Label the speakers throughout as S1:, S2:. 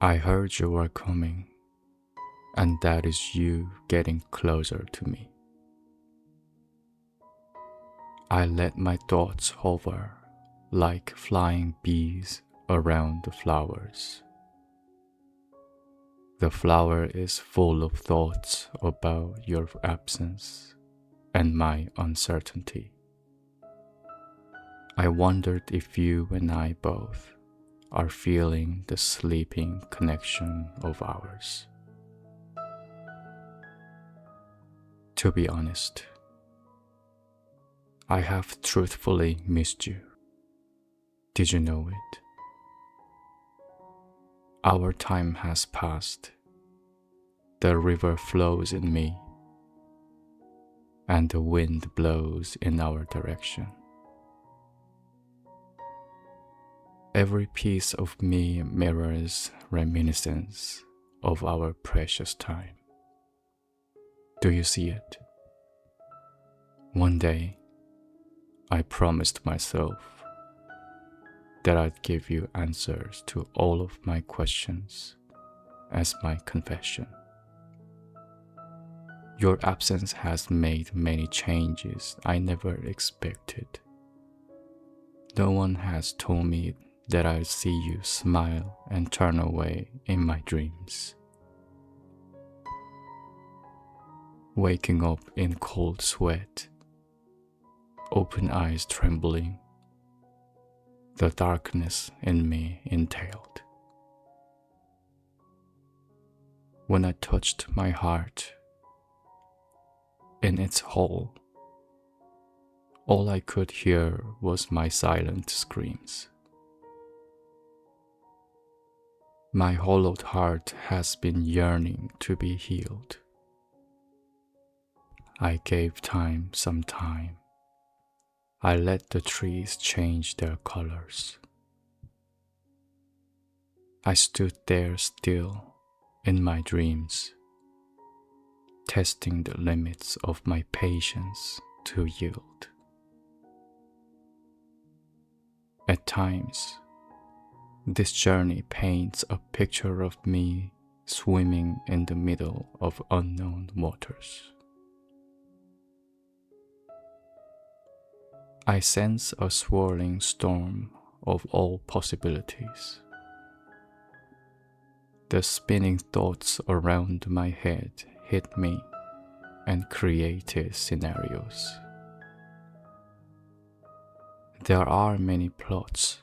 S1: I heard you were coming, and that is you getting closer to me. I let my thoughts hover like flying bees around the flowers. The flower is full of thoughts about your absence and my uncertainty. I wondered if you and I both are feeling the sleeping connection of ours. To be honest, I have truthfully missed you. Did you know it? Our time has passed. The river flows in me, and the wind blows in our direction. Every piece of me mirrors reminiscence of our precious time. Do you see it? One day, I promised myself that I'd give you answers to all of my questions as my confession. Your absence has made many changes I never expected. No one has told me that I'd see you smile and turn away in my dreams. Waking up in cold sweat, open eyes trembling, the darkness in me entailed. When I touched my heart in its hole, all I could hear was my silent screams. My hollowed heart has been yearning to be healed. I gave time some time. I let the trees change their colors. I stood there still in my dreams, testing the limits of my patience to yield. At times, this journey paints a picture of me swimming in the middle of unknown waters. I sense a swirling storm of all possibilities. The spinning thoughts around my head hit me and created scenarios. There are many plots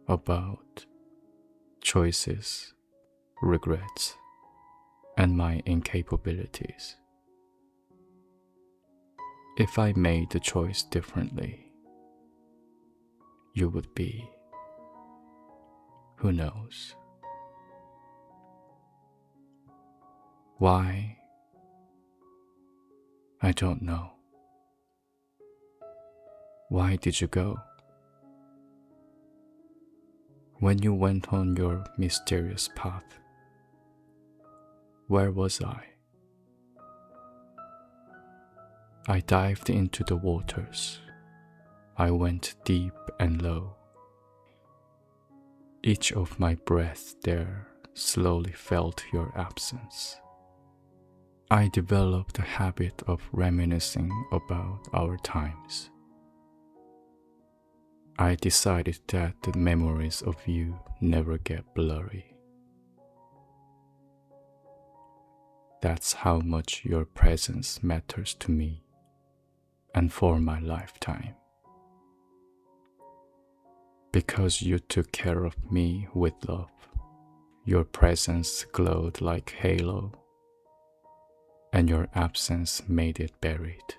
S1: about choices, regrets, and my incapabilities. If I made the choice differently, you would be, who knows? Why? I don't know. Why did you go? When you went on your mysterious path, where was I? I dived into the waters. I went deep and low. Each of my breaths there slowly felt your absence. I developed a habit of reminiscing about our times. I decided that the memories of you never get blurry. That's how much your presence matters to me and for my lifetime. Because you took care of me with love, your presence glowed like halo, and your absence made it buried.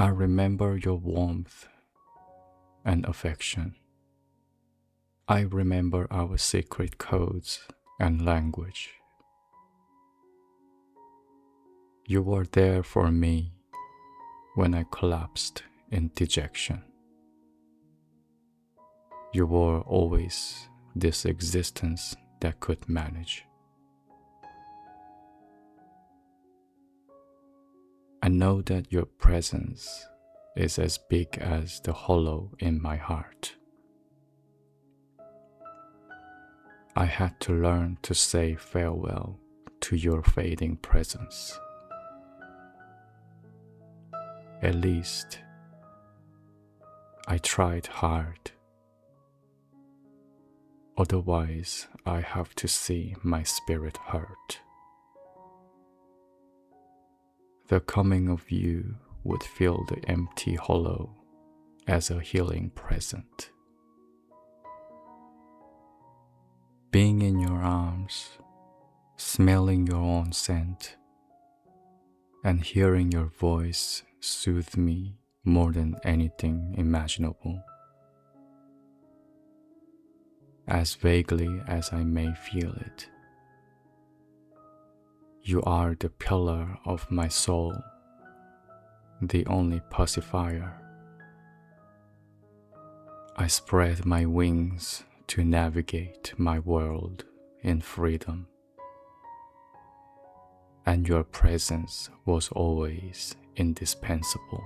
S1: I remember your warmth and affection. I remember our secret codes and language. You were there for me when I collapsed in dejection. You were always this existence that could manage. I know that your presence is as big as the hollow in my heart. I had to learn to say farewell to your fading presence. At least, I tried hard. Otherwise, I have to see my spirit hurt. The coming of you would fill the empty hollow as a healing present. Being in your arms, smelling your own scent, and hearing your voice soothed me more than anything imaginable. As vaguely as I may feel it, you are the pillar of my soul, the only pacifier. I spread my wings to navigate my world in freedom, and your presence was always indispensable.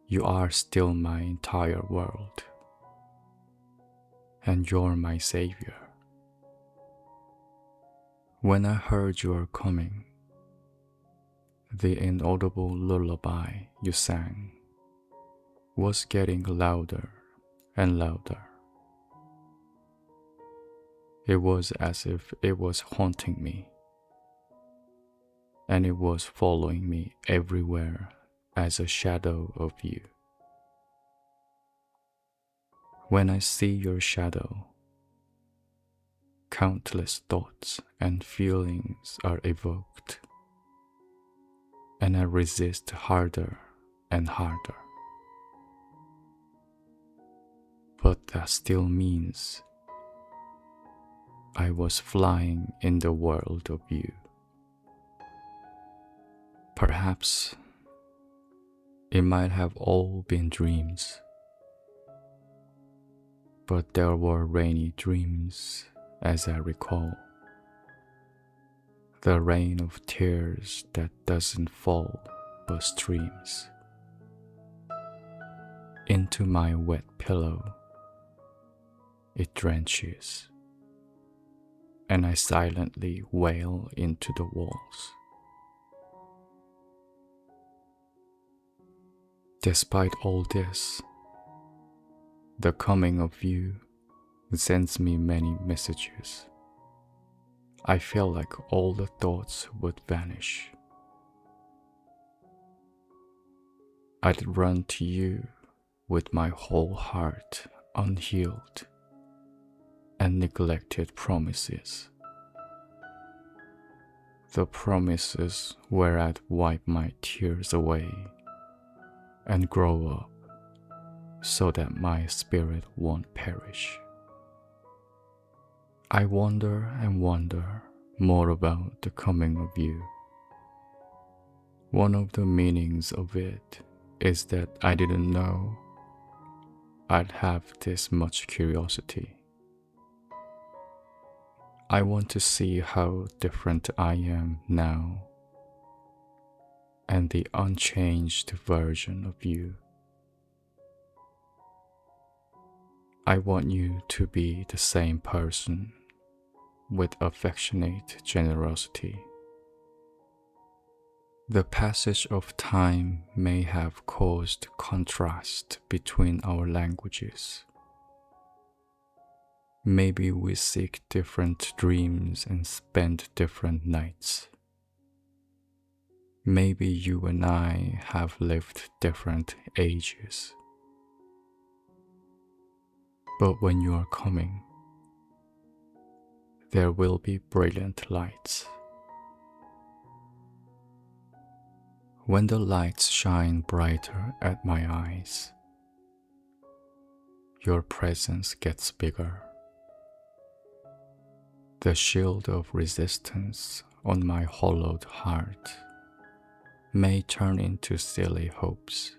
S1: You are still my entire world, and you're my savior. When I heard you were coming, the inaudible lullaby you sang was getting louder and louder. It was as if it was haunting me, and it was following me everywhere as a shadow of you. When I see your shadow, countless thoughts and feelings are evoked, and I resist harder and harder. But that still means I was flying in the world of you. Perhaps it might have all been dreams, but there were rainy dreams as I recall. The rain of tears that doesn't fall but streams into my wet pillow. It drenches, and I silently wail into the walls. Despite all this, the coming of you sends me many messages. I feel like all the thoughts would vanish. I'd run to you with my whole heart unhealed and neglected promises. The promises where I'd wipe my tears away and grow up so that my spirit won't perish. I wonder and wonder more about the coming of you. One of the meanings of it is that I didn't know I'd have this much curiosity. I want to see how different I am now and the unchanged version of you. I want you to be the same person with affectionate generosity. The passage of time may have caused contrast between our languages. Maybe we seek different dreams and spend different nights. Maybe you and I have lived different ages. But when you are coming, there will be brilliant lights. When the lights shine brighter at my eyes, your presence gets bigger. The shield of resistance on my hollowed heart may turn into silly hopes.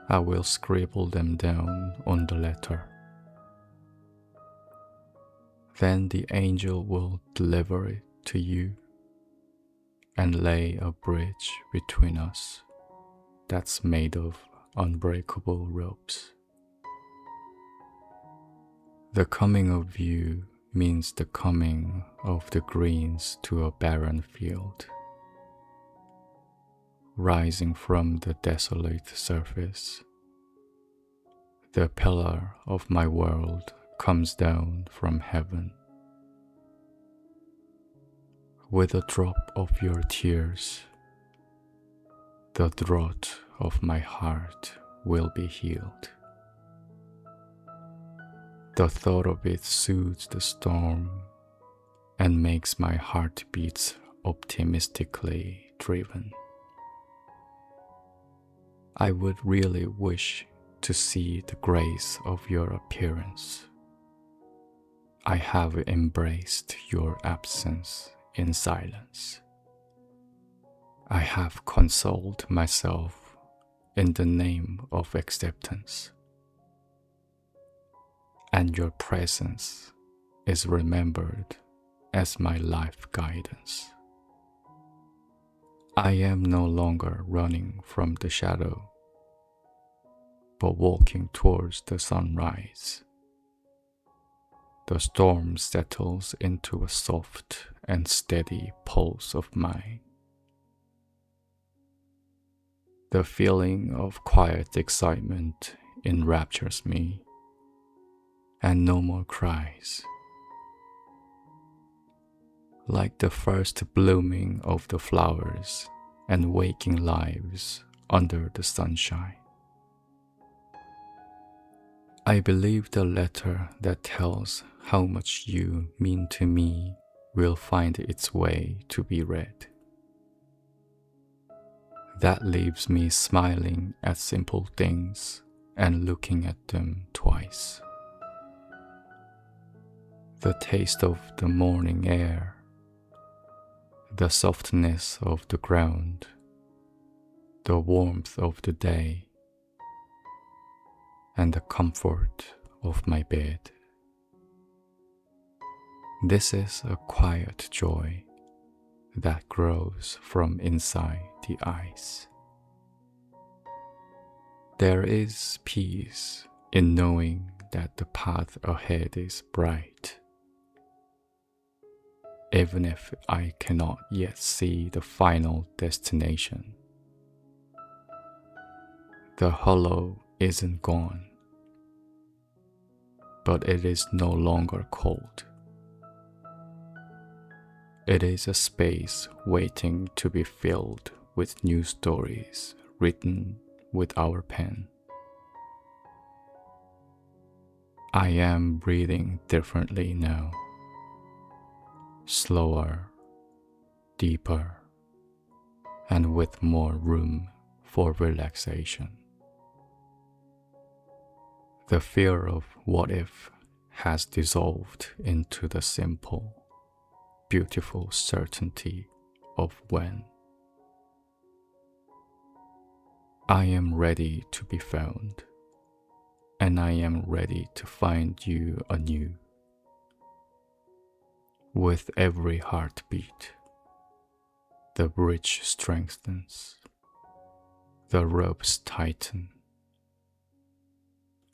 S1: I will scribble them down on the letter. Then the angel will deliver it to you and lay a bridge between us that's made of unbreakable ropes. The coming of you means the coming of the greens to a barren field, rising from the desolate surface. The pillar of my world comes down from heaven. With a drop of your tears, the drought of my heart will be healed. The thought of it soothes the storm and makes my heartbeats optimistically driven. I would really wish to see the grace of your appearance. I have embraced your absence in silence. I have consoled myself in the name of acceptance, and your presence is remembered as my life guidance. I am no longer running from the shadow, but walking towards the sunrise. The storm settles into a soft and steady pulse of mine. The feeling of quiet excitement enraptures me, and no more cries. Like the first blooming of the flowers and waking lives under the sunshine. I believe the letter that tells how much you mean to me will find its way to be read. That leaves me smiling at simple things and looking at them twice. The taste of the morning air, the softness of the ground, the warmth of the day, and the comfort of my bed. This is a quiet joy that grows from inside the eyes. There is peace in knowing that the path ahead is bright, even if I cannot yet see the final destination. The hollow isn't gone, but it is no longer cold. It is a space waiting to be filled with new stories written with our pen. I am breathing differently now, slower, deeper, and with more room for relaxation. The fear of what if has dissolved into the simple, beautiful certainty of when. I am ready to be found, and I am ready to find you anew. With every heartbeat, the bridge strengthens, the ropes tighten,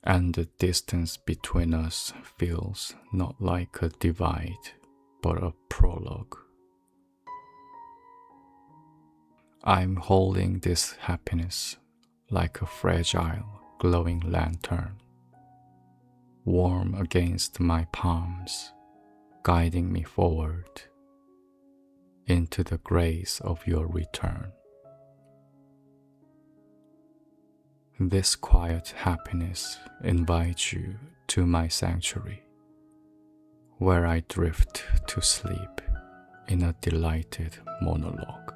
S1: and the distance between us feels not like a divide, but a prologue. I'm holding this happiness like a fragile, glowing lantern, warm against my palms, guiding me forward into the grace of your return. This quiet happiness invites you to my sanctuary, where I drift to sleep in a delighted monologue.